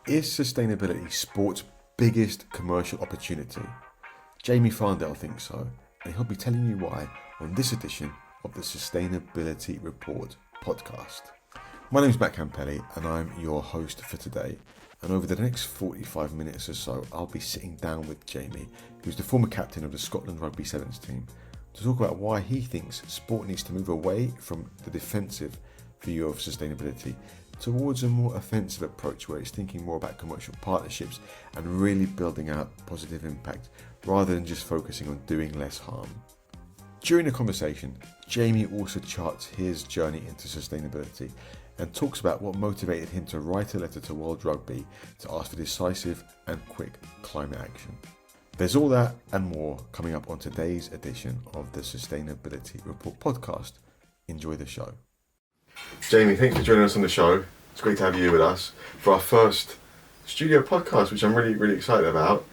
Is sustainability sport's biggest commercial opportunity? Jamie Farndale thinks so, and he'll be telling you why on this edition of the Sustainability Report podcast. My name is Matt Campelli, and I'm your host for today. And over the next 45 minutes or so, I'll be sitting down with Jamie, who's the former captain of the Scotland Rugby Sevens team, to talk about why he thinks sport needs to move away from the defensive view of sustainability towards a more offensive approach where it's thinking more about commercial partnerships and really building out positive impact rather than just focusing on doing less harm. During the conversation, Jamie also charts his journey into sustainability and talks about what motivated him to write a letter to World Rugby to ask for decisive and quick climate action. There's all that and more coming up on today's edition of the Sustainability Report podcast. Enjoy the show. Jamie, thanks for joining us on the show. It's great to have you with us for our first studio podcast, which I'm really excited about.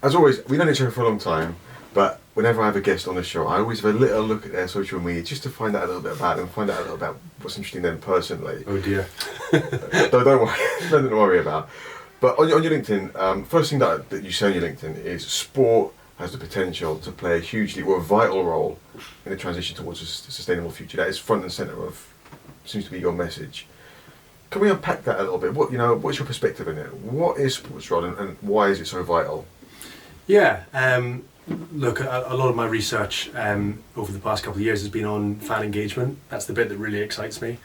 As always, we've known each other for a long time, but whenever I have a guest on the show, I always have a little look at their social media just to find out a little bit about them, find out a little about what's interesting them personally. Oh dear. Don't worry, nothing to worry about. But on your LinkedIn, first thing that you say on your LinkedIn is sport has the potential to play a vital role in the transition towards a sustainable future. That is front and centre of, seems to be your message. Can we unpack that a little bit? What's your perspective in it? What is sports role and why is it so vital? Yeah, look, a lot of my research over the past couple of years has been on fan engagement. That's the bit that really excites me.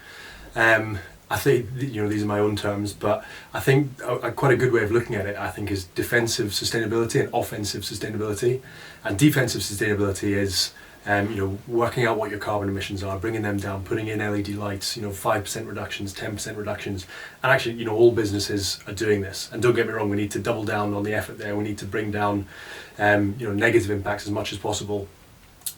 I think, these are my own terms, but I think quite a good way of looking at it, I think, is defensive sustainability and offensive sustainability. And defensive sustainability is, working out what your carbon emissions are, bringing them down, putting in LED lights, 5% reductions, 10% reductions. And actually, all businesses are doing this. And don't get me wrong, we need to double down on the effort there. We need to bring down, negative impacts as much as possible.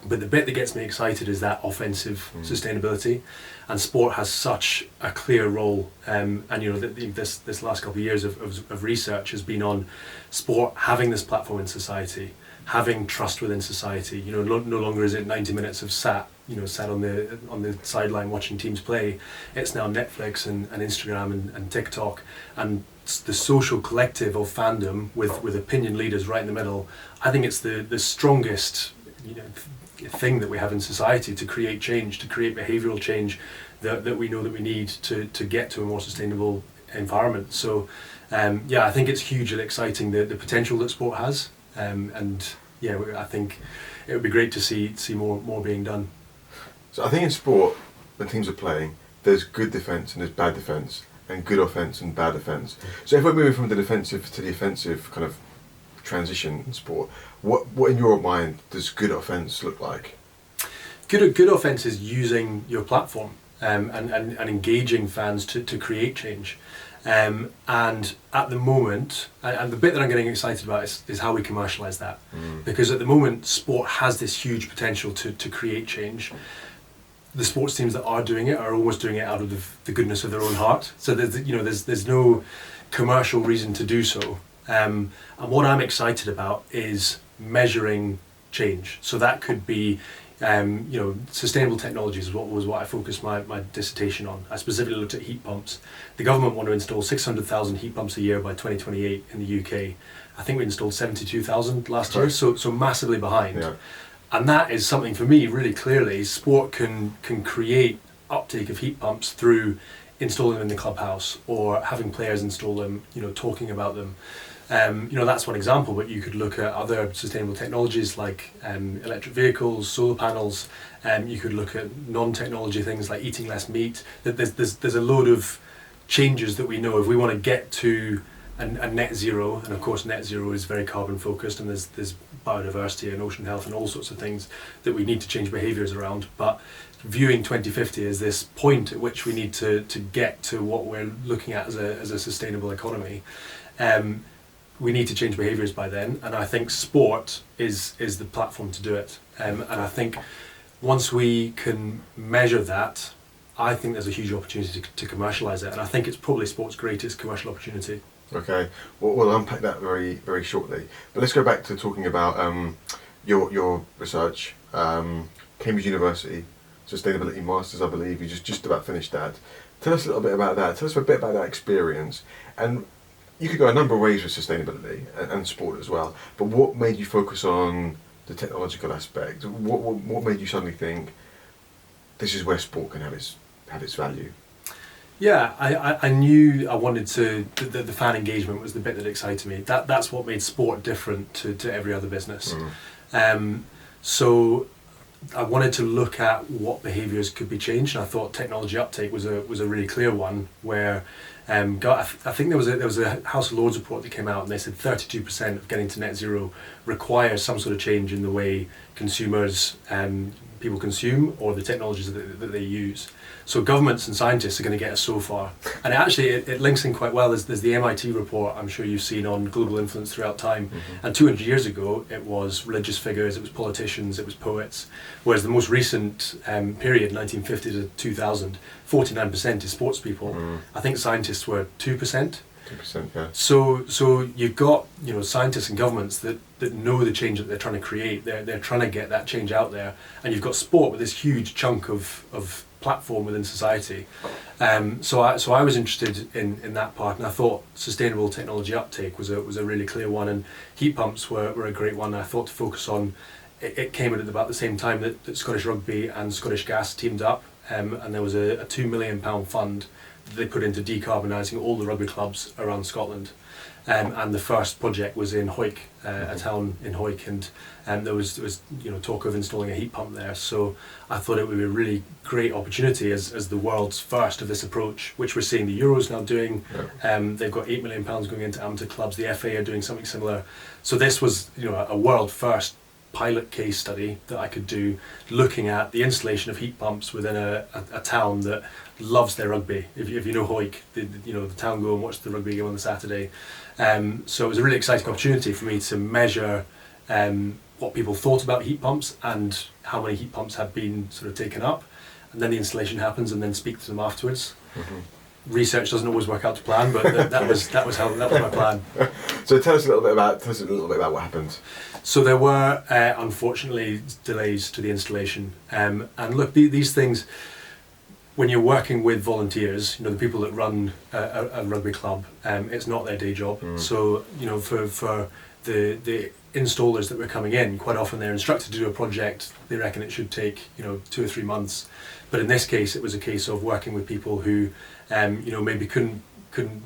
But the bit that gets me excited is that offensive sustainability, and sport has such a clear role. This last couple of years of research has been on sport having this platform in society, having trust within society. No longer is it 90 minutes of sat on the sideline watching teams play. It's now Netflix and Instagram and TikTok and the social collective of fandom with opinion leaders right in the middle. I think it's the strongest thing that we have in society to create change, to create behavioural change that we know that we need to get to a more sustainable environment. So I think it's hugely exciting the potential that sport has, I think it would be great to see more being done. So I think in sport, when teams are playing, there's good defence and there's bad defence, and good offence and bad offence. So if we're moving from the defensive to the offensive kind of transition in sport, what in your mind does good offence look like? Good offence is using your platform and engaging fans to create change. And at the moment, and the bit that I'm getting excited about is how we commercialise that. Because at the moment, sport has this huge potential to create change. The sports teams that are doing it are almost doing it out of the goodness of their own heart. So there's no commercial reason to do so. And what I'm excited about is measuring change. So that could be, sustainable technologies was what I focused my dissertation on. I specifically looked at heat pumps. The government want to install 600,000 heat pumps a year by 2028 in the UK. I think we installed 72,000 last year, so massively behind. Yeah. And that is something for me really clearly. Sport can create uptake of heat pumps through installing them in the clubhouse or having players install them, talking about them. That's one example, but you could look at other sustainable technologies like electric vehicles, solar panels. You could look at non-technology things like eating less meat. There's a load of changes that we know if we want to get to a net zero, and of course net zero is very carbon focused, and there's biodiversity and ocean health and all sorts of things that we need to change behaviours around. But viewing 2050 as this point at which we need to get to what we're looking at as a sustainable economy. We need to change behaviours by then, and I think sport is the platform to do it. And I think once we can measure that, I think there's a huge opportunity to commercialise it, and I think it's probably sport's greatest commercial opportunity. Okay, well, we'll unpack that very shortly. But let's go back to talking about your research, Cambridge University, Sustainability Masters, I believe. You just about finished that. Tell us a little bit about that. Tell us a bit about that experience. And you could go a number of ways with sustainability and sport as well. But what made you focus on the technological aspect? What made you suddenly think this is where sport can have its value? Yeah, I knew I wanted to, the fan engagement was the bit that excited me. That's what made sport different to every other business. So I wanted to look at what behaviours could be changed, and I thought technology uptake was a really clear one. Where I think there was a House of Lords report that came out, and they said 32% of getting to net zero requires some sort of change in the way consumers, people consume, or the technologies that they use. So governments and scientists are going to get us so far, and it links in quite well. There's the MIT report I'm sure you've seen on global influence throughout time, and 200 years ago it was religious figures, it was politicians, it was poets, whereas the most recent period, 1950 to 2000, 49% is sports people. I think scientists were 2%. 2%, yeah. So you've got scientists and governments that know the change that they're trying to create. They're trying to get that change out there, and you've got sport with this huge chunk of platform within society. So I was interested in that part, and I thought sustainable technology uptake was a really clear one, and heat pumps were a great one. I thought to focus on. It came at about the same time that Scottish Rugby and Scottish Gas teamed up, and there was a £2 million fund that they put into decarbonising all the rugby clubs around Scotland. And the first project was in Hawick, a town in Hawick, and there was talk of installing a heat pump there. So I thought it would be a really great opportunity as the world's first of this approach, which we're seeing the Euros now doing. They've got £8 million going into amateur clubs. The FA are doing something similar. So this was a world first pilot case study that I could do, looking at the installation of heat pumps within a town that loves their rugby. If you know Hawick, the town go and watch the rugby game on the Saturday. So it was a really exciting opportunity for me to measure what people thought about heat pumps and how many heat pumps had been sort of taken up, and then the installation happens, and then speak to them afterwards. Research doesn't always work out to plan, but that was my plan. So tell us a little bit about what happened. So there were unfortunately delays to the installation, and look, these things, when you're working with volunteers, the people that run a rugby club, it's not their day job. So for the installers that were coming in, quite often they're instructed to do a project. They reckon it should take 2 or 3 months, but in this case it was a case of working with people who maybe couldn't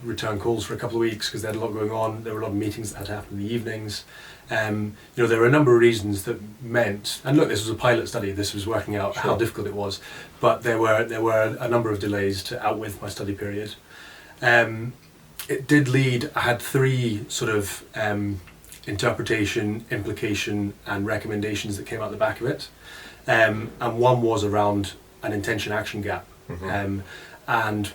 return calls for a couple of weeks because they had a lot going on. There were a lot of meetings that had to happen in the evenings. There were a number of reasons that meant, and look, this was a pilot study, this was working out how difficult it was, but there were a number of delays to outwith my study period. It did lead, I had 3 sort of interpretation, implication and recommendations that came out the back of it, and one was around an intention action gap. And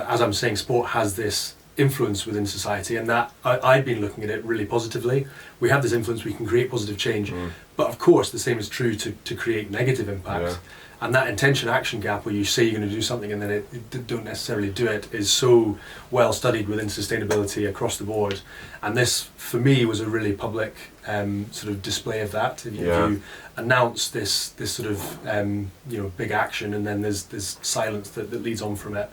as I'm saying, sport has this influence within society, and that I've been looking at it really positively. We have this influence, we can create positive change, but of course the same is true to create negative impact. And that intention action gap, where you say you're going to do something and then it don't necessarily do it, is so well studied within sustainability across the board. And this, for me, was a really public sort of display of that. If you announce this sort of big action, and then there's silence that leads on from it.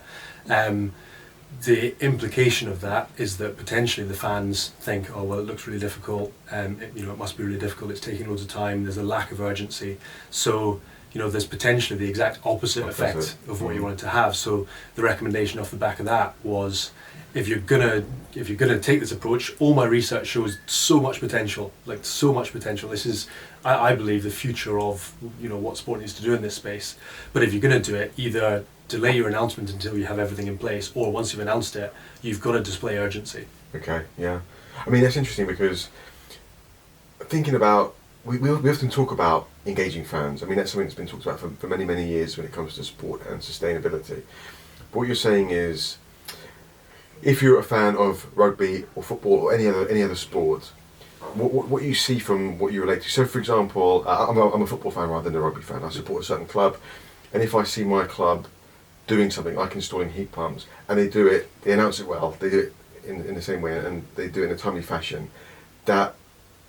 The implication of that is that potentially the fans think, oh well, it looks really difficult, it must be really difficult, it's taking loads of time, there's a lack of urgency. So there's potentially the exact opposite effect of what you wanted to have. So the recommendation off the back of that was, if you're gonna take this approach, all my research shows so much potential. This is, I believe, the future of what sport needs to do in this space. But if you're going to do it, either delay your announcement until you have everything in place, or once you've announced it, you've got to display urgency. Okay, yeah. I mean, that's interesting, because thinking about, we often talk about engaging fans. I mean, that's something that's been talked about for many, many years when it comes to sport and sustainability. But what you're saying is, if you're a fan of rugby or football or any other sport, what you see from what you relate to. So, for example, I'm a football fan rather than a rugby fan. I support a certain club, and if I see my club doing something like installing heat pumps, and they announce it well, they do it in the same way, and they do it in a timely fashion, that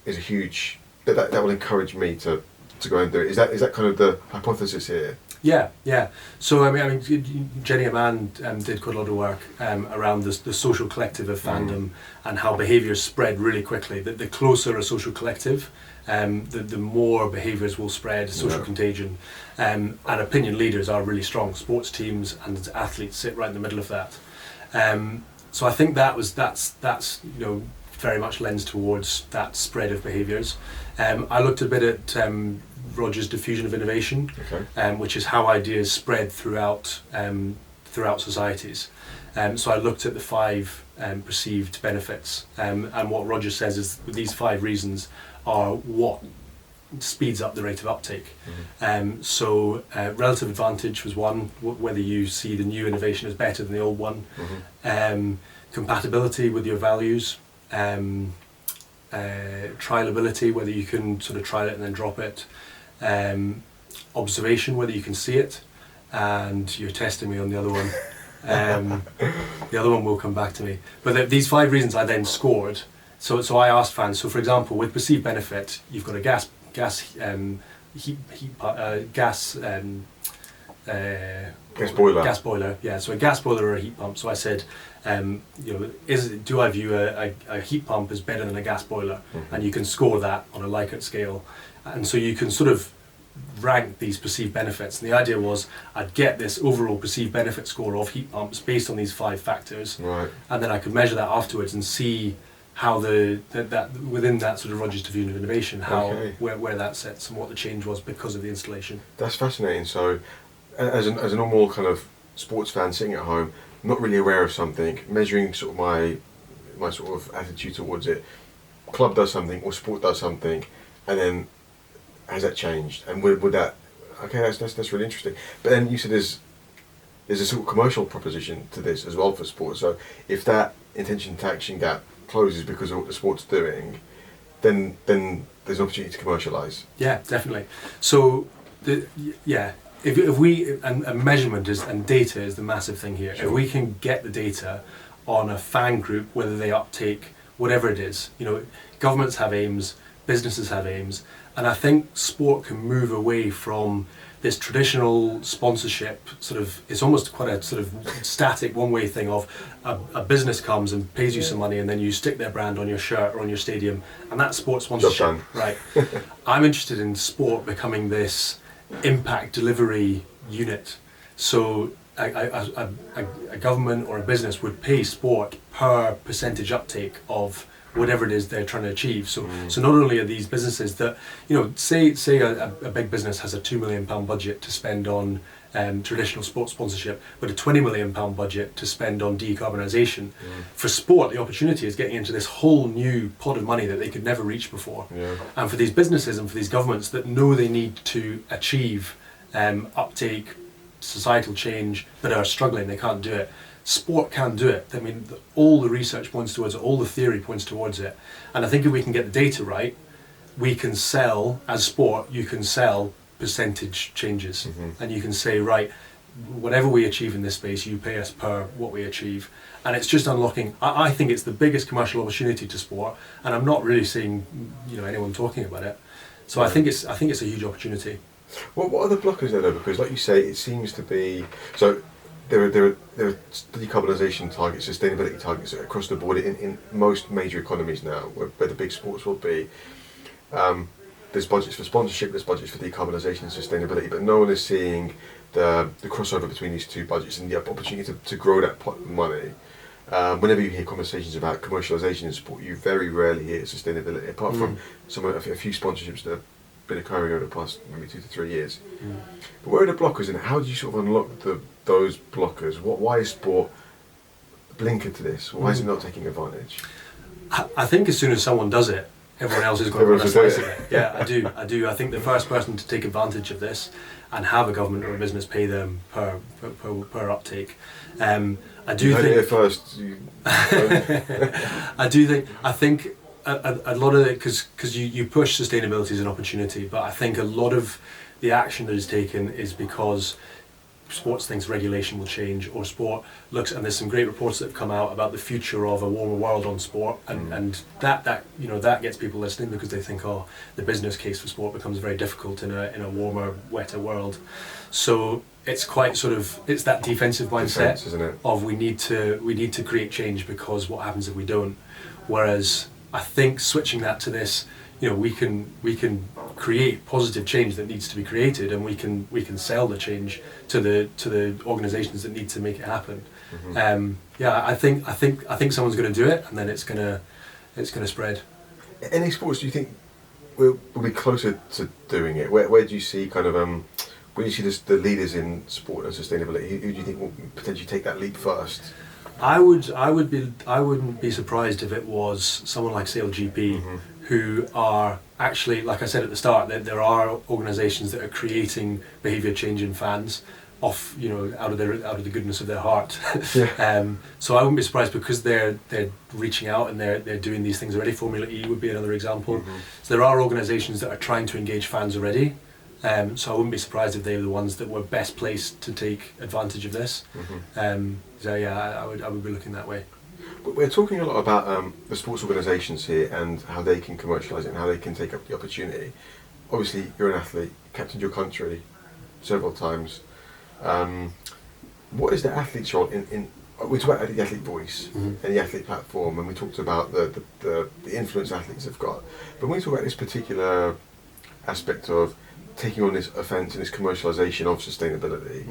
is a huge, that will encourage me to go and do it. Is that kind of the hypothesis here? Yeah. So Jenny Aman did quite a lot of work around the social collective of fandom and how behaviours spread really quickly. The closer a social collective, the more behaviours will spread, social contagion, and opinion leaders are really strong. Sports teams and athletes sit right in the middle of that. So I think that's very much lends towards that spread of behaviours. I looked a bit at Roger's diffusion of innovation, which is how ideas spread throughout societies. So I looked at the 5 perceived benefits, and what Roger says is these 5 reasons are what speeds up the rate of uptake. So relative advantage was one, whether you see the new innovation as better than the old one. Compatibility with your values. Trialability, whether you can sort of trial it and then drop it. Observation, whether you can see it, and you're testing me on the other one. The other one will come back to me. But these 5 reasons I then scored. So I asked fans. So for example, with perceived benefit, you've got a gas boiler. Yeah. So a gas boiler or a heat pump. So I said, do I view a heat pump as better than a gas boiler? And you can score that on a Likert scale. And so you can sort of rank these perceived benefits. And the idea was I'd get this overall perceived benefit score of heat pumps based on these 5 factors. Right. And then I could measure that afterwards and see how that within that sort of Rogers diffusion of innovation, where that sits and what the change was because of the installation. That's fascinating. So as a normal kind of sports fan sitting at home, not really aware of something, measuring sort of my sort of attitude towards it, club does something or sport does something, and then has that changed? And would that, that's really interesting. But then you said there's a sort of commercial proposition to this as well for sports. So if that intention to action gap closes because of what the sport's doing, then there's an opportunity to commercialise. Yeah, definitely. So if we and measurement and data is the massive thing here. Sure. If we can get the data on a fan group, whether they uptake whatever it is, governments have aims, businesses have aims, and I think sport can move away from this traditional sponsorship it's almost quite a sort of static one-way thing of a business comes and pays you some money and then you stick their brand on your shirt or on your stadium, and that's sports sponsorship. Right. I'm interested in sport becoming this impact delivery unit. So a government or a business would pay sport per percentage uptake of whatever it is they're trying to achieve. So not only are these businesses that, say a big business has a £2 million budget to spend on traditional sports sponsorship, but a £20 million budget to spend on decarbonisation. For sport, the opportunity is getting into this whole new pot of money that they could never reach before. And for these businesses and for these governments that know they need to achieve uptake, societal change, but are struggling, they can't do it. Sport can do it. I mean, all the research points towards it, all the theory points towards it. And I think if we can get the data right, we can sell, as sport, you can sell percentage changes. And you can say, right, whatever we achieve in this space, you pay us per what we achieve. And it's just unlocking, I think it's the biggest commercial opportunity to sport, and I'm not really seeing anyone talking about it. So I think it's a huge opportunity. Well, what are the blockers there though? Because like you say, it seems to be, so there are decarbonisation targets, sustainability targets across the board in most major economies now, where the big sports will be. There's budgets for sponsorship, there's budgets for decarbonisation and sustainability, but no one is seeing the crossover between these two budgets and the opportunity to grow that pot of money. Whenever you hear conversations about commercialisation in sport, you very rarely hear sustainability, apart from a few sponsorships that have been occurring over the past maybe 2 to 3 years. But where are the blockers, and how do you sort of unlock those blockers? Why is sport blinkered to this? Why is it not taking advantage? I think as soon as someone does it, everyone else is going to run a slice of it. Yeah, I do. I think the first person to take advantage of this and have a government or a business pay them per uptake. I do think. It first. I think a lot of it, because you push sustainability as an opportunity, but I think a lot of the action that is taken is because sports thinks regulation will change, or sport looks, and there's some great reports that have come out about the future of a warmer world on sport, and that gets people listening, because they think, oh, the business case for sport becomes very difficult in a warmer, wetter world. So it's quite it's that defensive mindset, isn't it? Of we need to create change, because what happens if we don't? Whereas I think switching that to this, we can create positive change that needs to be created, and we can sell the change to the organisations that need to make it happen. I think someone's going to do it, and then it's going to spread. Any sports do you think will be closer to doing it? Where do you see when you see the leaders in sport and sustainability? Who do you think will potentially take that leap first? I wouldn't be surprised if it was someone like SailGP, who are actually, like I said at the start, that there are organisations that are creating behaviour change in fans out of the goodness of their heart. So I wouldn't be surprised, because they're reaching out and they're doing these things already. Formula E would be another example. So there are organisations that are trying to engage fans already. So I wouldn't be surprised if they were the ones that were best placed to take advantage of this. I would be looking that way. We're talking a lot about the sports organisations here and how they can commercialise it and how they can take up the opportunity. Obviously, you're an athlete, captained your country several times. What is the athlete's role in we talked about the athlete voice and the athlete platform, and we talked about the influence athletes have got. But when we talk about this particular aspect of taking on this offence and this commercialisation of sustainability,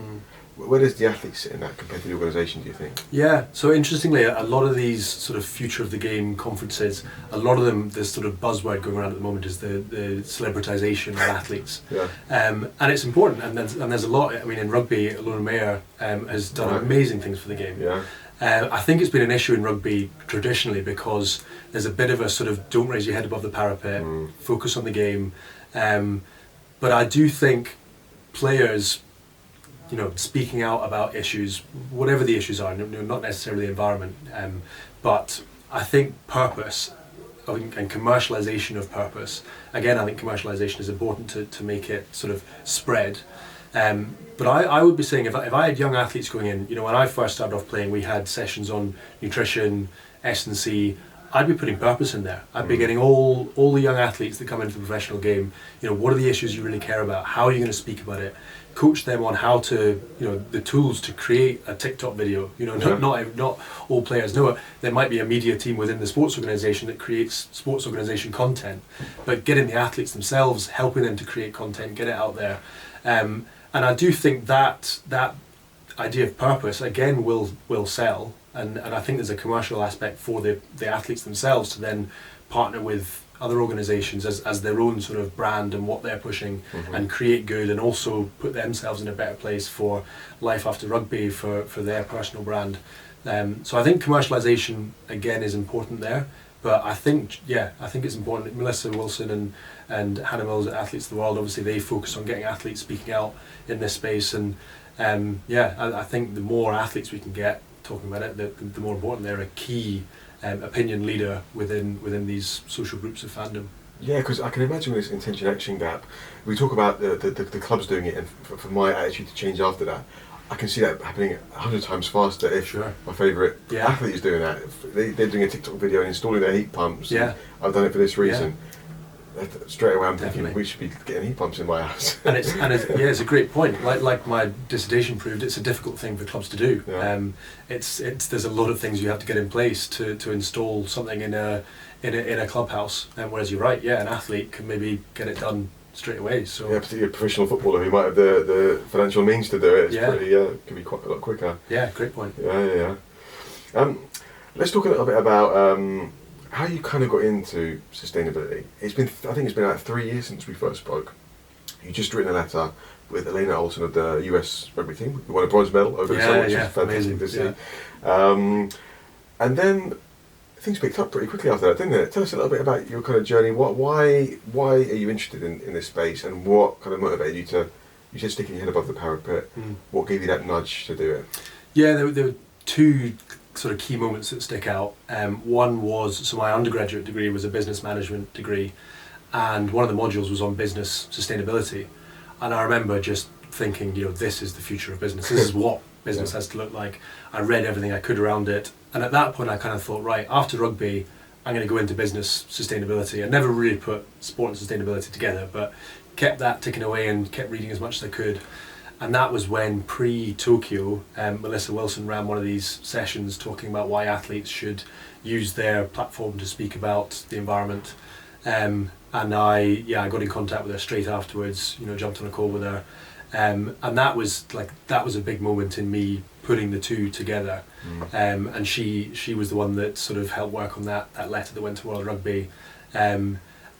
where does the athlete sit in that compared to the organisation, do you think? Yeah, so interestingly, a lot of these sort of future of the game conferences, a lot of them, this sort of buzzword going around at the moment is the celebritisation of athletes. And it's important, and there's a lot. I mean, in rugby, Lorna Mayer has done amazing things for the game. I think it's been an issue in rugby traditionally, because there's a bit of a sort of don't raise your head above the parapet, focus on the game. But I do think players, speaking out about issues, whatever the issues are, not necessarily the environment, but I think purpose and commercialisation of purpose, again, I think commercialisation is important to make it sort of spread. But I would be saying, if I had young athletes going in, when I first started off playing, we had sessions on nutrition, S&C. I'd be putting purpose in there. I'd be getting all the young athletes that come into the professional game, what are the issues you really care about? How are you going to speak about it? Coach them on how to, the tools to create a TikTok video. Not all players know it. There might be a media team within the sports organisation that creates sports organisation content, but getting the athletes themselves, helping them to create content, get it out there. And I do think that idea of purpose, again, will sell. And I think there's a commercial aspect for the athletes themselves to then partner with other organisations as their own sort of brand and what they're pushing, and create good, and also put themselves in a better place for life after rugby, for their personal brand. So I think commercialisation, again, is important there. But I think it's important. Melissa Wilson and Hannah Mills at Athletes of the World, obviously they focus on getting athletes speaking out in this space. And I think the more athletes we can get talking about it, the more important they're a key opinion leader within these social groups of fandom. Yeah, because I can imagine with this intention action gap, we talk about the clubs doing it, and for my attitude to change after that, I can see that happening 100 times faster if my favourite athlete is doing that. If they're doing a TikTok video and installing their heat pumps. I've done it for this reason. Straight away I'm thinking we should be getting heat pumps in my house. and it's a great point. Like my dissertation proved, it's a difficult thing for clubs to do. There's a lot of things you have to get in place to install something in a clubhouse. And whereas you're right, an athlete can maybe get it done straight away. So particularly a professional footballer who might have the financial means to do it. It's can be quite a lot quicker. Great point. Let's talk a little bit about how you kind of got into sustainability. I think it's been about 3 years since we first spoke. You just written a letter with Elena Olsen of the US rugby team, who won a bronze medal over the summer, which is fantastic to see. And then things picked up pretty quickly after that, didn't it? Tell us a little bit about your kind of journey. Why are you interested in this space, and what kind of motivated you to? You said sticking your head above the parapet. What gave you that nudge to do it? Yeah, there were two sort of key moments that stick out. One was, my undergraduate degree was a business management degree, and one of the modules was on business sustainability. And I remember just thinking, this is the future of business. This is what business has to look like. I read everything I could around it, and at that point I kind of thought, right, after rugby, I'm going to go into business sustainability. I never really put sport and sustainability together, but kept that ticking away and kept reading as much as I could. And that was when, pre-Tokyo, Melissa Wilson ran one of these sessions talking about why athletes should use their platform to speak about the environment. And I got in contact with her straight afterwards, jumped on a call with her. And that was a big moment in me putting the two together. And she was the one that sort of helped work on that letter that went to World Rugby.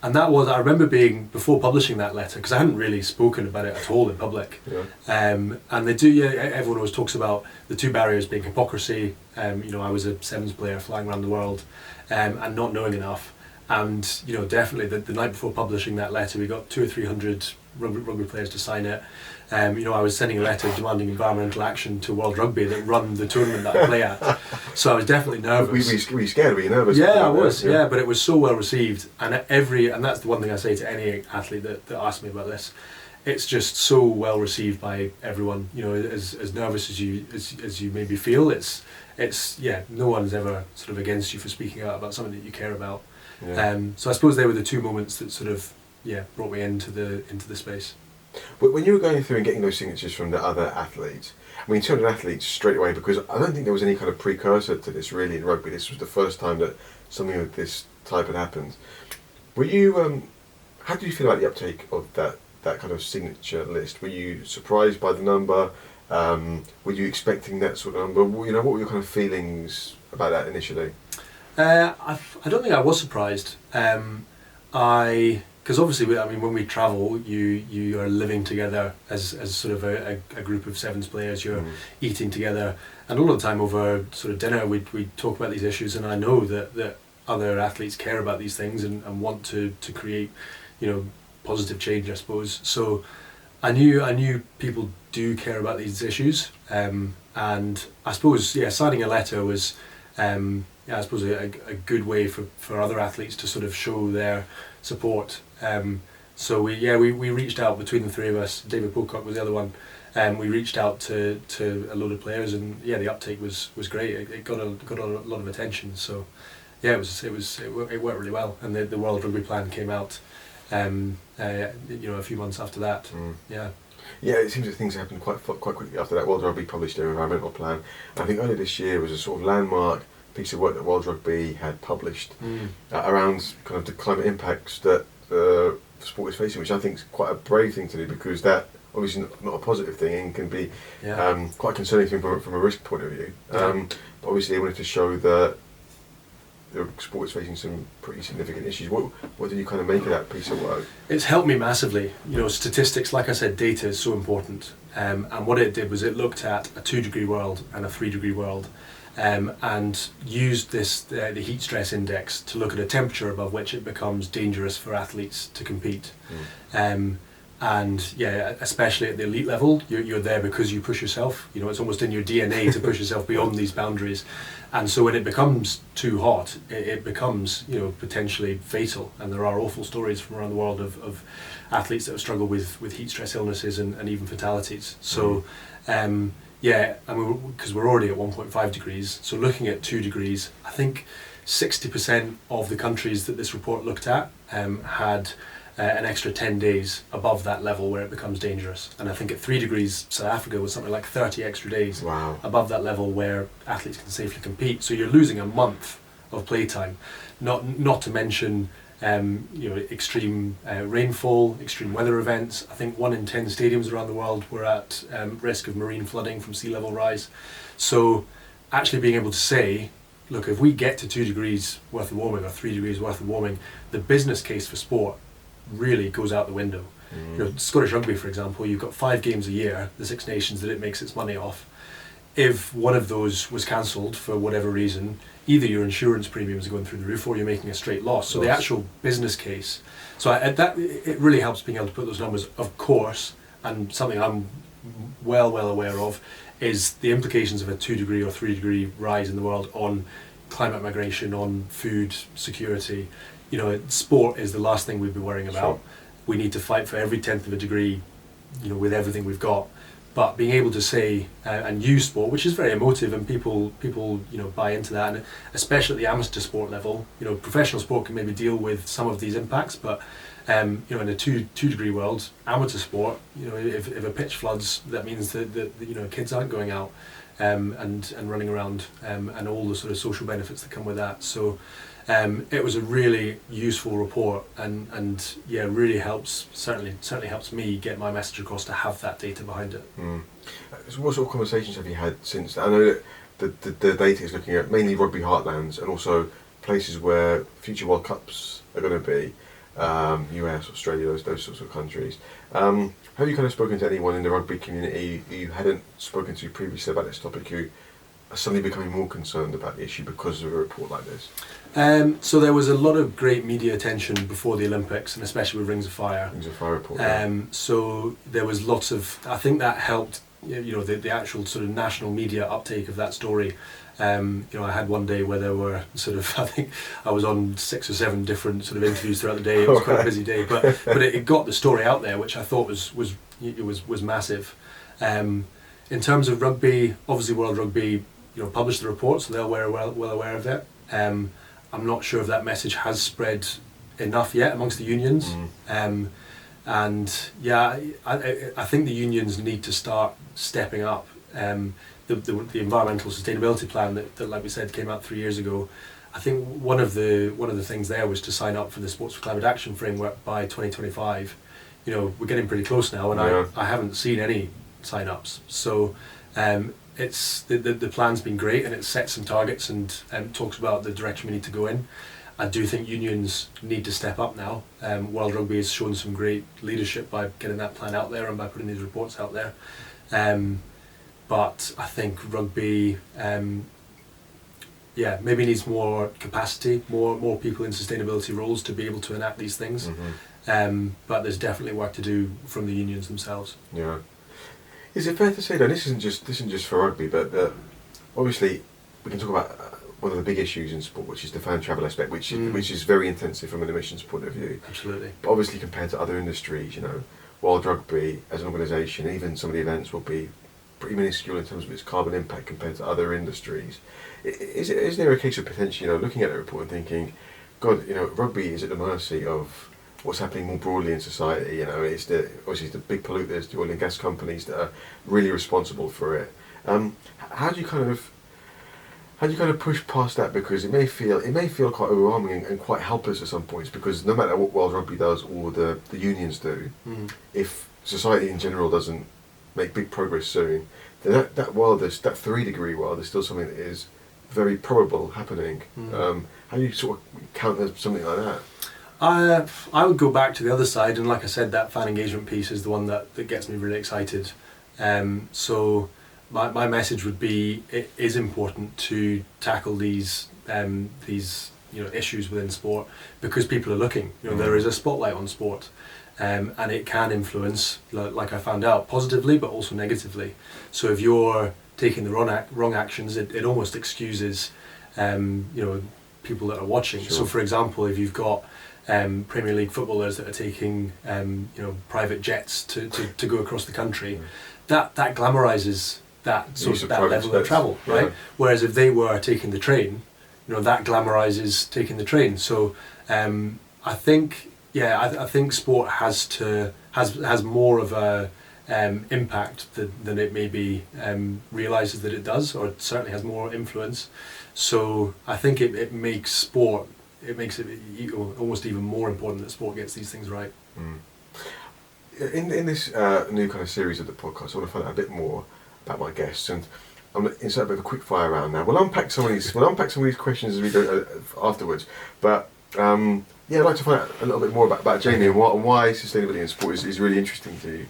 And that was, I remember before publishing that letter, because I hadn't really spoken about it at all in public. And they do, everyone always talks about the two barriers being hypocrisy. I was a sevens player flying around the world, and not knowing enough. And definitely the night before publishing that letter, we got 200 or 300 rugby players to sign it. I was sending a letter demanding environmental action to World Rugby that run the tournament that I play at. So I was definitely nervous. Were you scared? Were you nervous? Yeah, I was. Yeah, but it was so well received. And that's the one thing I say to any athlete that asks me about this. It's just so well received by everyone. As nervous as you maybe feel, it's no one's ever sort of against you for speaking out about something that you care about. So I suppose they were the two moments that sort of brought me into the space. When you were going through and getting those signatures from the other athletes, 200 athletes straight away, because I don't think there was any kind of precursor to this really in rugby. This was the first time that something of this type had happened. Were you, how did you feel about the uptake of that kind of signature list? Were you surprised by the number? Were you expecting that sort of number? What were your kind of feelings about that initially? I don't think I was surprised. Because obviously, when we travel, you are living together as sort of a group of sevens players. You're eating together, and a lot of the time over sort of dinner, we talk about these issues. And I know that other athletes care about these things and want to create, positive change, I suppose. So I knew people do care about these issues, and I suppose signing a letter was. I suppose a good way for other athletes to sort of show their support. So we reached out between the three of us. David Pocock was the other one. We reached out to a load of players, and the uptake was great. It got a lot of attention. So it worked really well. And the World Rugby Plan came out, a few months after that. Yeah, it seems that things happened quite quickly after that. World Rugby published their environmental plan. I think earlier this year was a sort of landmark piece of work that World Rugby had published around kind of the climate impacts that sport is facing, which I think is quite a brave thing to do, because that obviously not a positive thing and can be quite concerning thing from a risk point of view. But obviously they wanted to show that the sport is facing some pretty significant issues. What did you kind of make of that piece of work? It's helped me massively. Statistics, like I said, data is so important. And what it did was it looked at a 2-degree world and a 3-degree world. And used the heat stress index to look at a temperature above which it becomes dangerous for athletes to compete. And especially at the elite level, you're there because you push yourself. It's almost in your DNA to push yourself beyond these boundaries. And so when it becomes too hot, it becomes potentially fatal. And there are awful stories from around the world of athletes that have struggled with heat stress illnesses and even fatalities. So. Because we're already at 1.5 degrees, so looking at 2 degrees, I think 60% of the countries that this report looked at had an extra 10 days above that level where it becomes dangerous. And I think at 3 degrees, South Africa was something like 30 extra days above that level where athletes can safely compete. So you're losing a month of playtime, not to mention extreme rainfall, extreme weather events. I think 1 in 10 stadiums around the world were at risk of marine flooding from sea level rise. So actually being able to say, look, if we get to 2 degrees worth of warming or 3 degrees worth of warming, the business case for sport really goes out the window. Scottish Rugby, for example, you've got 5 games a year, the Six Nations that it makes its money off. If one of those was cancelled for whatever reason, either your insurance premiums are going through the roof or you're making a straight loss. So the actual business case. So it really helps being able to put those numbers, of course, and something I'm well aware of, is the implications of a 2 degree or 3 degree rise in the world on climate migration, on food security. Sport is the last thing we'd be worrying about. We need to fight for every 10th of a degree with everything we've got. But being able to say and use sport, which is very emotive, and people buy into that, and especially at the amateur sport level, professional sport can maybe deal with some of these impacts, but in a two degree world, amateur sport, if a pitch floods, that means that kids aren't going out and running around, and all the sort of social benefits that come with that. So it was a really useful report, and really certainly helps me get my message across to have that data behind it. So what sort of conversations have you had since? I know that the data is looking at mainly rugby heartlands and also places where future World Cups are going to be, US, Australia, those sorts of countries. Have you kind of spoken to anyone in the rugby community who you hadn't spoken to previously about this topic, who are suddenly becoming more concerned about the issue because of a report like this? So there was a lot of great media attention before the Olympics, and especially with Rings of Fire. Rings of Fire report. So there was lots of, I think that helped, the actual sort of national media uptake of that story. I had one day where there were I think I was on 6 or 7 different sort of interviews throughout the day. It was quite a busy day, but it got the story out there, which I thought was massive. In terms of rugby, obviously World Rugby, published the report, so they're well aware of it. I'm not sure if that message has spread enough yet amongst the unions. And I think the unions need to start stepping up. The environmental sustainability plan that, like we said, came out 3 years ago. I think one of the things there was to sign up for the Sports for Climate Action framework by 2025. We're getting pretty close now, and I haven't seen any sign-ups. So it's the plan's been great, and it sets some targets and talks about the direction we need to go in. I do think unions need to step up now. World Rugby has shown some great leadership by getting that plan out there and by putting these reports out there. But I think rugby, maybe needs more capacity, more people in sustainability roles to be able to enact these things. But there's definitely work to do from the unions themselves. Yeah. Is it fair to say, though, this isn't just for rugby, but obviously we can talk about one of the big issues in sport, which is the fan travel aspect, which is very intensive from an emissions point of view. Absolutely. But obviously, compared to other industries, World Rugby as an organisation, even some of the events will be pretty minuscule in terms of its carbon impact compared to other industries. Is there a case of potentially, looking at the report and thinking, God, rugby is at the mercy of what's happening more broadly in society? It's obviously the big polluters, the oil and gas companies that are really responsible for it. How do you kind of push past that? Because it may feel quite overwhelming and quite helpless at some points, because no matter what World Rugby does or the unions do, if society in general doesn't make big progress soon, then that world, that 3 degree world, is still something that is very probable happening. How do you sort of counter something like that? I would go back to the other side, and like I said, that fan engagement piece is the one that gets me really excited. So my message would be, it is important to tackle these issues within sport, because people are looking. There is a spotlight on sport, and it can influence, like I found out, positively but also negatively. So if you're taking the wrong actions, it almost excuses people that are watching. Sure. So for example, if you've got Premier League footballers that are taking private jets to go across the country, that glamorises that level of travel, right? Yeah. Whereas if they were taking the train, that glamorises taking the train. So I think sport has more of a impact than it maybe realises that it does, or it certainly has more influence. So I think it makes it almost even more important that sport gets these things right. In this new kind of series of the podcast, I want to find out a bit more about my guests, and I'm going to insert a bit of a quick fire round now. We'll unpack some of these questions as we go afterwards. But I'd like to find out a little bit more about Jamie and why sustainability in sport is really interesting to you.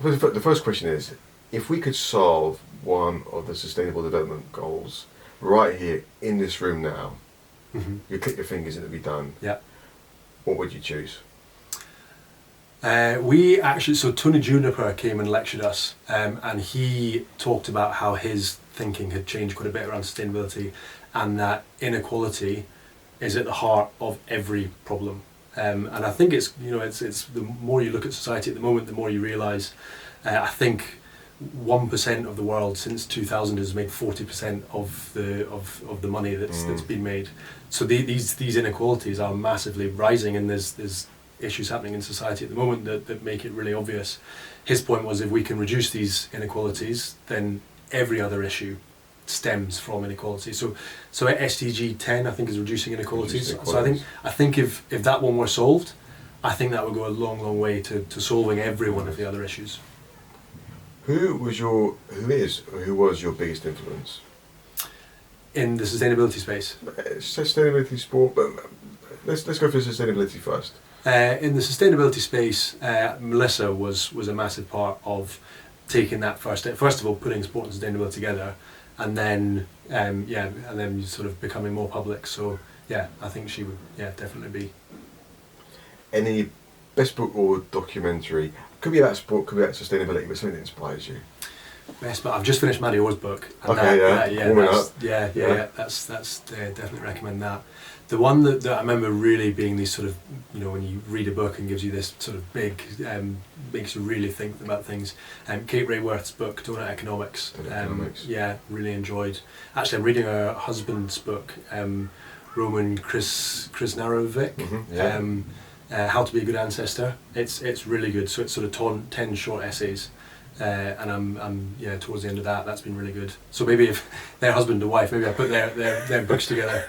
The first question is, if we could solve one of the Sustainable Development Goals right here in this room now, you click your fingers and it'll be done. Yeah. What would you choose? So Tony Juniper came and lectured us, and he talked about how his thinking had changed quite a bit around sustainability, and that inequality is at the heart of every problem. And I think it's the more you look at society at the moment, the more you realise. I think 1% of the world since 2000 has made 40% of the money that's been made. So these inequalities are massively rising, and there's issues happening in society at the moment that make it really obvious. His point was, if we can reduce these inequalities, then every other issue stems from inequality. So SDG 10, I think, is reducing inequalities. So I think if that one were solved, I think that would go a long way to solving every one of the other issues. Who was your biggest influence in the sustainability space? Sustainability sport, but let's go for sustainability first. In the sustainability space, Melissa was a massive part of taking that first step. First of all, putting sport and sustainability together, and then sort of becoming more public. So yeah, I think she would definitely be. Any best book or documentary? Could be about sport, could be about sustainability, but something that inspires you. Best book. I've just finished Maddie Orr's book. And that's definitely recommend that. The one that I remember really being these sort of, when you read a book and gives you this sort of big, makes you really think about things. Kate Rayworth's book, Donut Economics. Really enjoyed. Actually, I'm reading her husband's book, Roman Krznaric. How to Be a Good Ancestor. It's really good. So it's sort of 10 short essays. And I'm towards the end of that. That's been really good. So maybe if they're husband and wife, maybe I put their books together.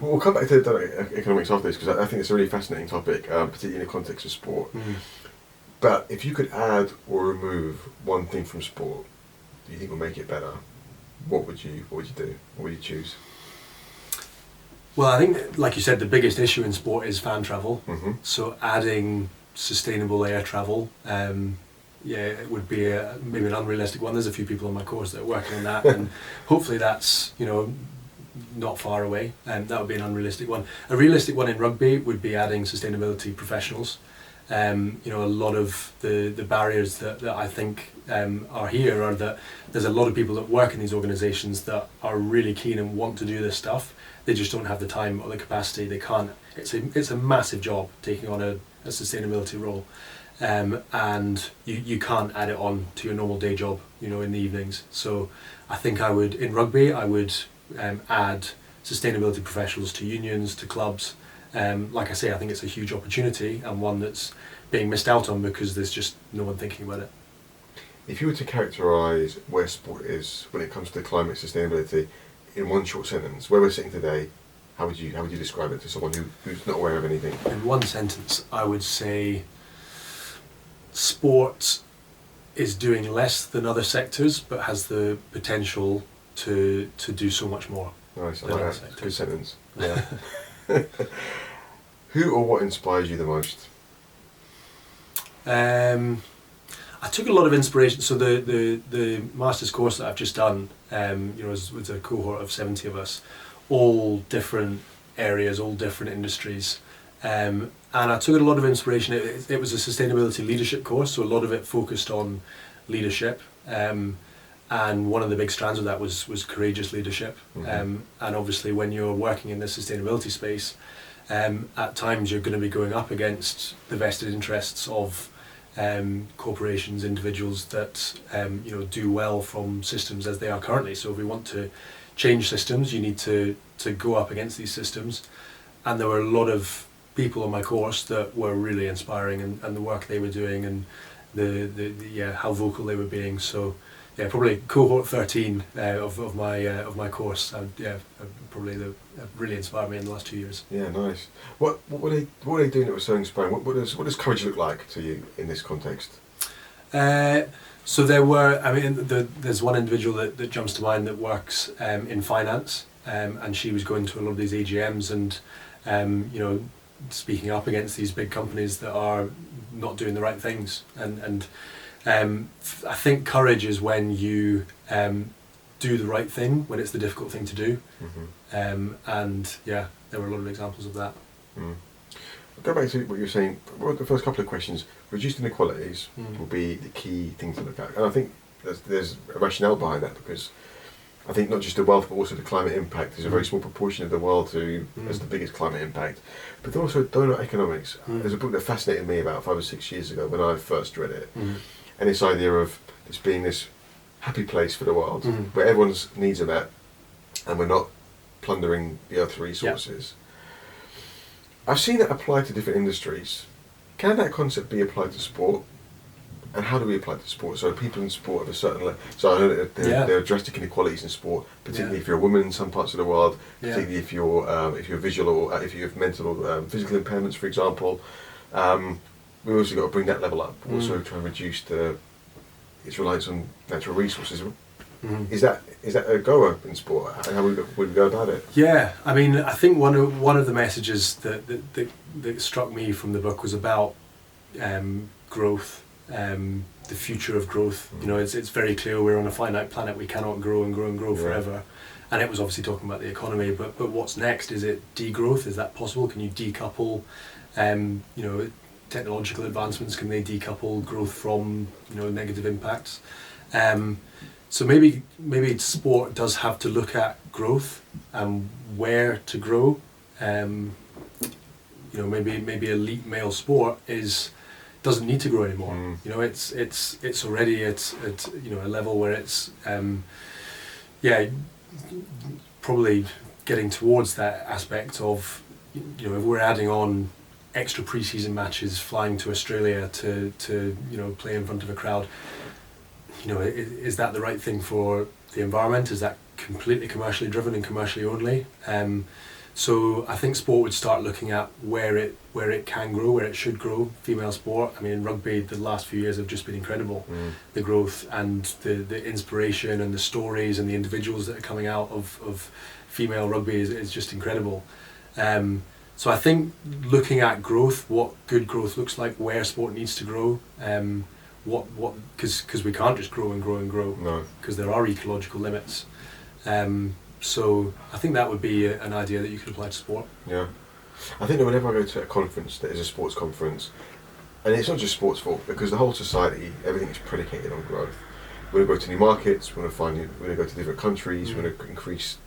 We'll come back to economics after this, because I think it's a really fascinating topic, particularly in the context of sport. But if you could add or remove one thing from sport that you think will make it better, what would you do? What would you choose? Well, I think, like you said, the biggest issue in sport is fan travel. So adding sustainable air travel. It would be maybe an unrealistic one. There's a few people on my course that are working on that, and hopefully that's not far away. And that would be an unrealistic one. A realistic one in rugby would be adding sustainability professionals. A lot of the barriers that I think are here are that there's a lot of people that work in these organisations that are really keen and want to do this stuff. They just don't have the time or the capacity. They can't. It's a massive job taking on a sustainability role. And you can't add it on to your normal day job, in the evenings. So I think in rugby, I would add sustainability professionals to unions, to clubs. Like I say, I think it's a huge opportunity, and one that's being missed out on because there's just no one thinking about it. If you were to characterise where sport is when it comes to climate sustainability in one short sentence, where we're sitting today, how would you describe it to someone who's not aware of anything? In one sentence, I would say sport is doing less than other sectors, but has the potential to do so much more. Nice, I like that. Good sentence. Yeah. Who or what inspires you the most? I took a lot of inspiration. So the master's course that I've just done, was a cohort of 70 of us, all different areas, all different industries. And I took a lot of inspiration. It was a sustainability leadership course, so a lot of it focused on leadership. And one of the big strands of that was courageous leadership. And obviously when you're working in the sustainability space, at times you're going to be going up against the vested interests of corporations, individuals that do well from systems as they are currently. So if we want to change systems, you need to go up against these systems. And there were a lot of people on my course that were really inspiring, and the work they were doing, and the how vocal they were being. So probably cohort 13 of my course. Probably really inspired me in the last 2 years. Yeah, nice. What were they doing that was so inspiring? What does courage look like to you in this context? So there were. There's one individual that jumps to mind that works in finance, and she was going to a lot of these AGMs and speaking up against these big companies that are not doing the right things. And I think courage is when you do the right thing when it's the difficult thing to do. And there were a lot of examples of that. I'll go back to what you were saying. Well, the first couple of questions. Reduced inequalities will be the key thing to look at, and I think there's a rationale behind that, because I think not just the wealth but also the climate impact is a very small proportion of the world who has the biggest climate impact. But also donut economics. There's a book that fascinated me about 5 or 6 years ago when I first read it, and this idea of this being this happy place for the world where everyone's needs are met and we're not plundering the earth's resources. I've seen it applied to different industries. Can that concept be applied to sport? And how do we apply it to sport? So people in sport of a certain level. So I know that there are drastic inequalities in sport, particularly if you're a woman in some parts of the world, particularly if you're visual or if you have mental or physical impairments, for example. We've also got to bring that level up. Also try and reduce its reliance on natural resources. Is that a goer in sport? And how would we go about it? Yeah, I mean, I think one of the messages that struck me from the book was about growth. The future of growth. You know, it's very clear we're on a finite planet. We cannot grow and grow and grow forever. And it was obviously talking about the economy, but what's next? Is it degrowth? Is that possible? Can you decouple? You know, technological advancements, can they decouple growth from, you know, negative impacts? So maybe sport does have to look at growth and where to grow. You know, maybe elite male sport doesn't need to grow anymore. You know, it's already at you know, a level where it's probably getting towards that aspect of, you know, if we're adding on extra pre-season matches, flying to Australia to you know, play in front of a crowd, you know, is that the right thing for the environment? Is that completely commercially driven and commercially only? So I think sport would start looking at where it can grow, where it should grow. Female sport, I mean, in rugby, the last few years have just been incredible. The growth and the inspiration and the stories and the individuals that are coming out of female rugby is just incredible. So I think looking at growth, what good growth looks like, where sport needs to grow, because we can't just grow and grow and grow, because there are ecological limits. So I think that would be an idea that you could apply to sport. Yeah. I think that whenever I go to a conference that is a sports conference, and it's not just sports fault, because the whole society, everything is predicated on growth. We want to go to new markets, we want to go to different countries, we want to increase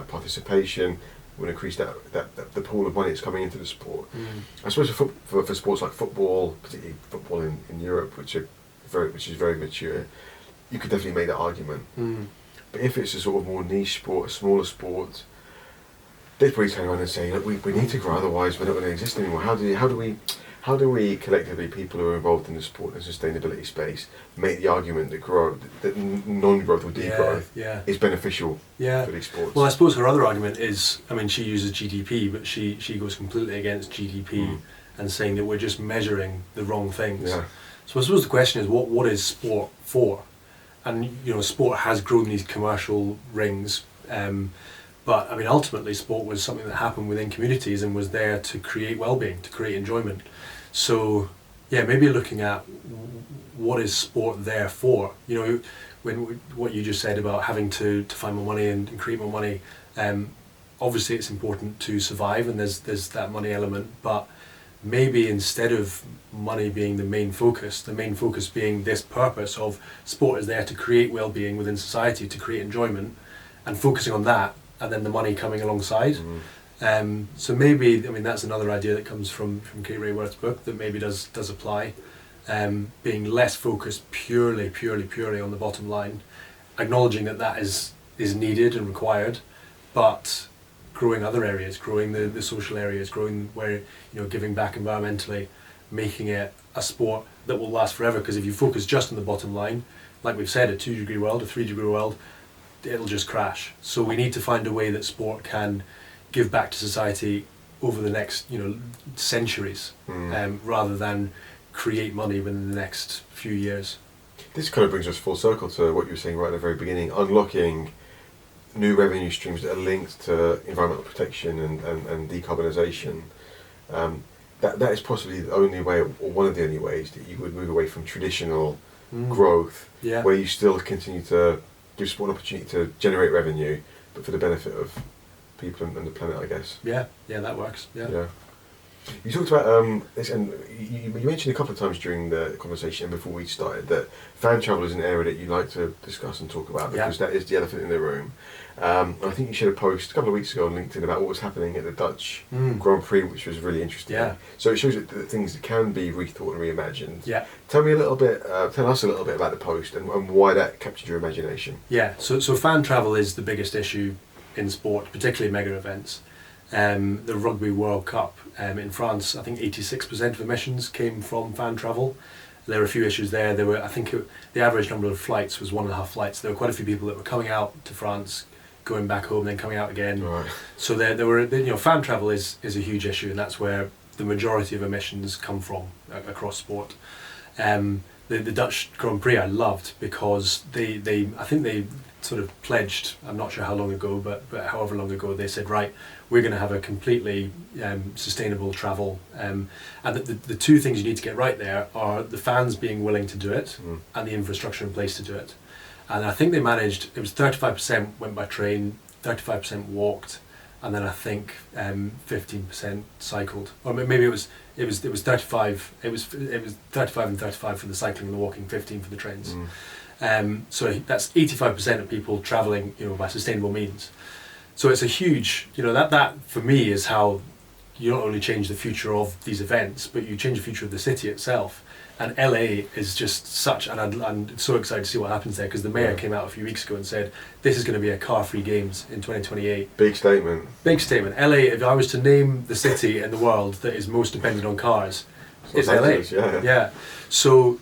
participation, we want to increase the pool of money that's coming into the sport. I suppose for sports like football, particularly football in Europe, which is very mature, you could definitely make that argument. But if it's a sort of more niche sport, a smaller sport, they'd probably turn around and say, look, we need to grow, otherwise we're not going to exist anymore. How do we collectively, people who are involved in the sport and sustainability space, make the argument that non-growth or degrowth is beneficial for these sports? Well, I suppose her other argument is, I mean, she uses GDP, but she goes completely against GDP and saying that we're just measuring the wrong things. So I suppose the question is, what is sport for? And, you know, sport has grown these commercial rings, but I mean, ultimately sport was something that happened within communities and was there to create well-being, to create enjoyment. So yeah, maybe looking at what is sport there for. You know, what you just said about having to find more money and create more money, obviously it's important to survive, and there's that money element, but maybe instead of money being the main focus being this purpose of sport is there to create well-being within society, to create enjoyment, and focusing on that, and then the money coming alongside. So maybe, I mean, that's another idea that comes from Kate Rayworth's book that maybe does apply, being less focused purely on the bottom line, acknowledging that is needed and required, but growing other areas, growing the social areas, growing where, you know, giving back environmentally, making it a sport that will last forever. Because if you focus just on the bottom line, like we've said, a 2-degree world, a 3-degree world, it'll just crash. So we need to find a way that sport can give back to society over the next, you know, centuries, rather than create money within the next few years. This kind of brings us full circle to what you were saying right at the very beginning, unlocking new revenue streams that are linked to environmental protection and decarbonisation. That is possibly the only way, or one of the only ways, that you would move away from traditional growth, where you still continue to give sport an opportunity to generate revenue, but for the benefit of people and the planet, I guess. Yeah, that works. Yeah. You talked about this, and you mentioned a couple of times during the conversation and before we started that fan travel is an area that you like to discuss and talk about because that is the elephant in the room. I think you shared a post a couple of weeks ago on LinkedIn about what was happening at the Dutch Grand Prix, which was really interesting. Yeah. So it shows that things can be rethought and reimagined. Yeah. Tell us a little bit about the post and why that captured your imagination. Yeah. So fan travel is the biggest issue in sport, particularly mega events. The Rugby World Cup in France, I think 86% of emissions came from fan travel. There were a few issues there. The average number of flights was 1.5 flights. There were quite a few people that were coming out to France, going back home, then coming out again. Right. So there were, fan travel is a huge issue, and that's where the majority of emissions come from across sport. The Dutch Grand Prix I loved because I think they sort of pledged, I'm not sure how long ago, but however long ago, they said, right, we're going to have a completely sustainable travel. And the two things you need to get right there are the fans being willing to do it and the infrastructure in place to do it. And I think they managed, it was 35% went by train, 35% walked, and then I think 15% cycled, or maybe it was 35. It was 35 and 35 for the cycling and the walking, 15 for the trains. So that's 85% of people travelling, by sustainable means. So it's a huge, that for me is how you not only change the future of these events, but you change the future of the city itself. And LA is just such, and I'm so excited to see what happens there because the mayor came out a few weeks ago and said this is going to be a car-free games in 2028. Big statement. Big statement. LA, if I was to name the city in the world that is most dependent on cars, it's LA. Yeah. So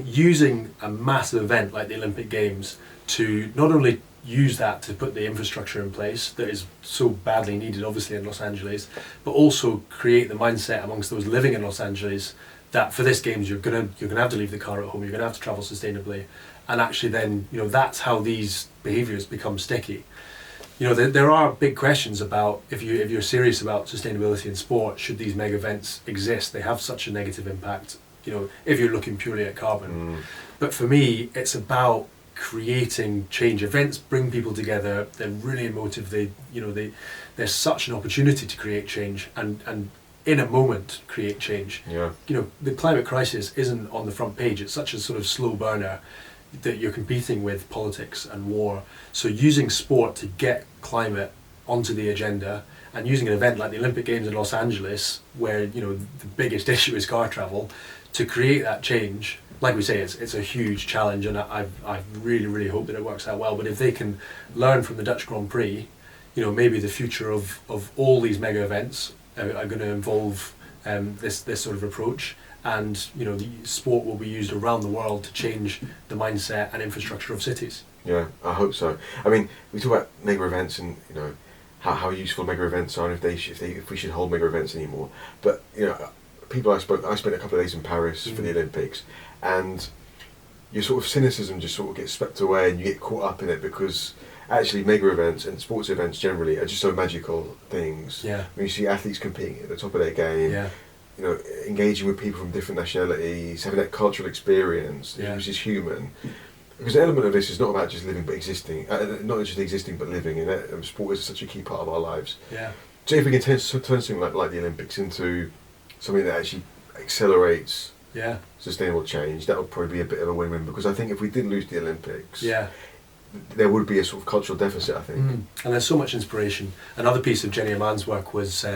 using a massive event like the Olympic Games to not only use that to put the infrastructure in place that is so badly needed obviously in Los Angeles, but also create the mindset amongst those living in Los Angeles that for this games you're gonna have to leave the car at home, you're gonna have to travel sustainably, and actually then that's how these behaviours become sticky. There are big questions about if you're serious about sustainability in sport, should these mega events exist? They have such a negative impact. If you're looking purely at carbon, but for me it's about creating change. Events bring people together. They're really emotive. There's such an opportunity to create change and in a moment create change. The climate crisis isn't on the front page. It's such a sort of slow burner that you're competing with politics and war. So using sport to get climate onto the agenda and using an event like the Olympic Games in Los Angeles where the biggest issue is car travel to create that change. Like we say, it's a huge challenge, and I really, really hope that it works out well. But if they can learn from the Dutch Grand Prix, maybe the future of all these mega events are going to involve this sort of approach, and the sport will be used around the world to change the mindset and infrastructure of cities. Yeah, I hope so. I mean, we talk about mega events and how useful mega events are, and if we should hold mega events anymore. But people I spent a couple of days in Paris for the Olympics, and your sort of cynicism just sort of gets swept away, and you get caught up in it because actually mega events and sports events generally are just so magical things. Yeah. When you see athletes competing at the top of their game, engaging with people from different nationalities, having that cultural experience, which is human. Because the element of this is not about just living but existing, not just existing but living, and sport is such a key part of our lives. Yeah. So if we can turn something like the Olympics into something that actually accelerates sustainable change, that would probably be a bit of a win-win, because I think if we did lose the Olympics, there would be a sort of cultural deficit, I think. And there's so much inspiration. Another piece of Jenny Aman's work was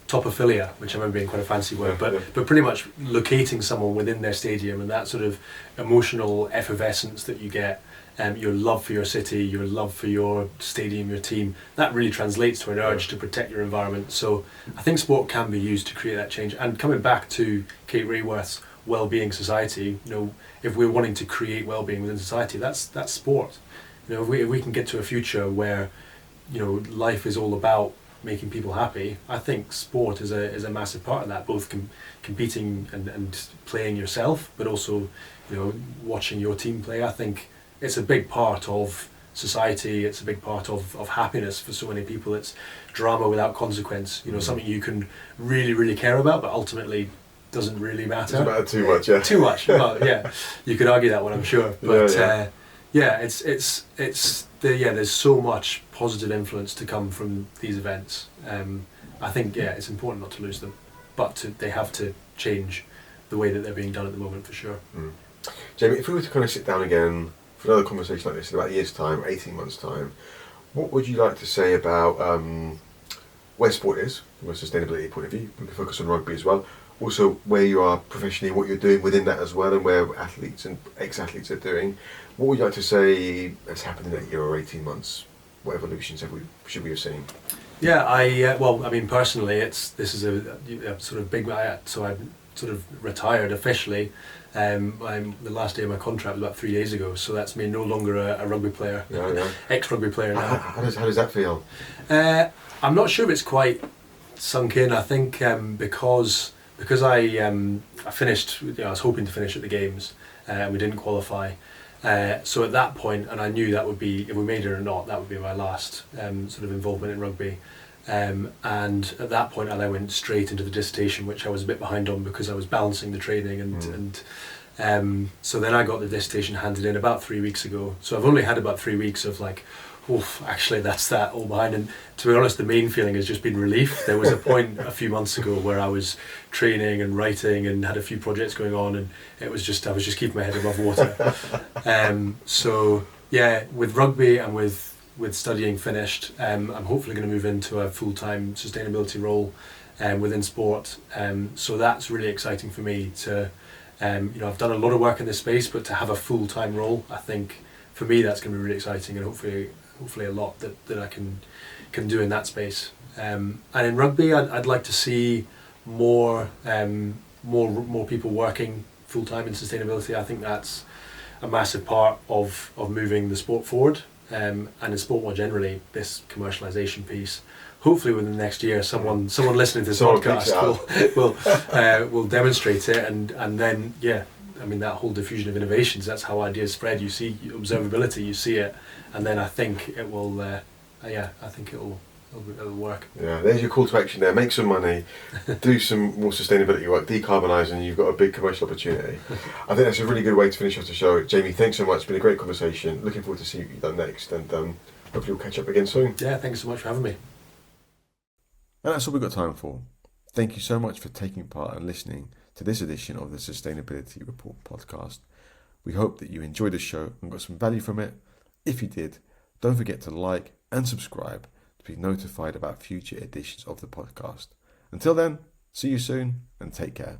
topophilia, which I remember being quite a fancy word, but pretty much locating someone within their stadium and that sort of emotional effervescence that you get, your love for your city, your love for your stadium, your team, that really translates to an urge to protect your environment. So I think sport can be used to create that change. And coming back to Kate Rayworth's well-being society, if we're wanting to create well-being within society, that's sport. If we can get to a future where life is all about making people happy, I think sport is a massive part of that, both competing and playing yourself, but also watching your team play. I think it's a big part of society. It's a big part of happiness for so many people. It's drama without consequence, something you can really, really care about, but ultimately doesn't really matter. Doesn't matter too much, Too much. Well, you could argue that one, I'm sure. But there's so much positive influence to come from these events. I think it's important not to lose them. but they have to change the way that they're being done at the moment for sure. Jamie, if we were to kind of sit down again for another conversation like this in about a year's time, 18 months' time, what would you like to say about where sport is from a sustainability point of view? We can focus on rugby as well. Also, where you are professionally, what you're doing within that as well, and where athletes and ex-athletes are doing. What would you like to say has happened in that year or 18 months? What evolutions should we have seen? Yeah, well, I mean, personally, this is a sort of big. So I sort of retired officially. The last day of my contract was about 3 days ago, so that's me no longer a rugby player, ex-rugby player now. How does that feel? I'm not sure if it's quite sunk in. I think because I finished, I was hoping to finish at the games, and we didn't qualify. So at that point, and I knew that would be, if we made it or not, that would be my last sort of involvement in rugby. And at that point, I then went straight into the dissertation, which I was a bit behind on because I was balancing the training, and so then I got the dissertation handed in about 3 weeks ago. So I've only had about 3 weeks of like, oof, actually that's that all behind. And to be honest, the main feeling has just been relief. There was a point a few months ago where I was training and writing and had a few projects going on, and I was just keeping my head above water. So yeah, with rugby and with studying finished, I'm hopefully going to move into a full-time sustainability role within sport. So that's really exciting for me to, I've done a lot of work in this space, but to have a full-time role, I think for me that's going to be really exciting, and hopefully a lot that I can do in that space. And in rugby, I'd like to see more people working full-time in sustainability. I think that's a massive part of moving the sport forward. And in sport more generally, this commercialisation piece. Hopefully, within the next year, someone listening to this podcast will demonstrate it, and then I mean that whole diffusion of innovations. That's how ideas spread. You see observability, you see it, and then I think it will. I think it'll work. Yeah, there's your call to action there. Make some money, do some more sustainability work, decarbonise, and you've got a big commercial opportunity. I think that's a really good way to finish off the show. Jamie, thanks so much. It's been a great conversation. Looking forward to seeing what you've done next, and hopefully we'll catch up again soon. Yeah, thanks so much for having me. And that's all we've got time for. Thank you so much for taking part and listening to this edition of the Sustainability Report podcast. We hope that you enjoyed the show and got some value from it. If you did, don't forget to like and subscribe to be notified about future editions of the podcast. Until then, see you soon and take care.